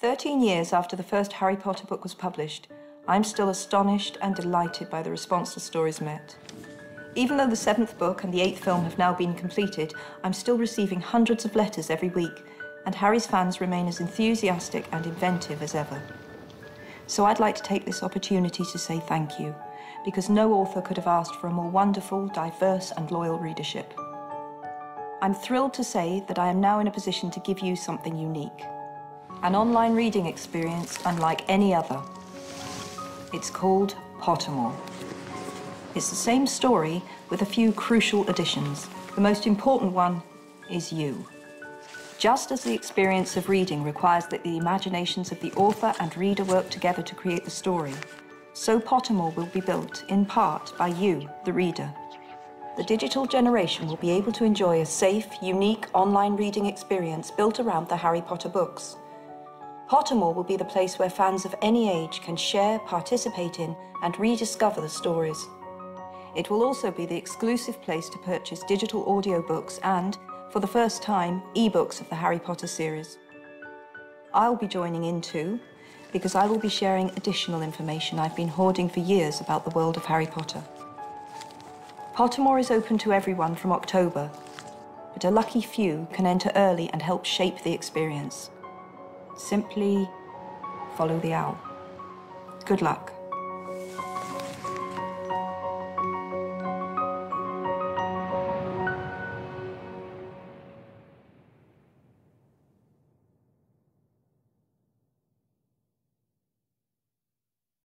13 years after the first Harry Potter book was published, I'm still astonished and delighted by the response the stories met. Even though the 7th book and the 8th film have now been completed, I'm still receiving hundreds of letters every week, and Harry's fans remain as enthusiastic and inventive as ever. So I'd like to take this opportunity to say thank you, because no author could have asked for a more wonderful, diverse and loyal readership. I'm thrilled to say that I am now in a position to give you something unique. An online reading experience unlike any other. It's called Pottermore. It's the same story with a few crucial additions. The most important one is you. Just as the experience of reading requires that the imaginations of the author and reader work together to create the story, so Pottermore will be built, in part, by you, the reader. The digital generation will be able to enjoy a safe, unique online reading experience built around the Harry Potter books. Pottermore will be the place where fans of any age can share, participate in, and rediscover the stories. It will also be the exclusive place to purchase digital audiobooks and, for the first time, e-books of the Harry Potter series. I'll be joining in too, because I will be sharing additional information I've been hoarding for years about the world of Harry Potter. Pottermore is open to everyone from October, but a lucky few can enter early and help shape the experience. Simply follow the owl. Good luck.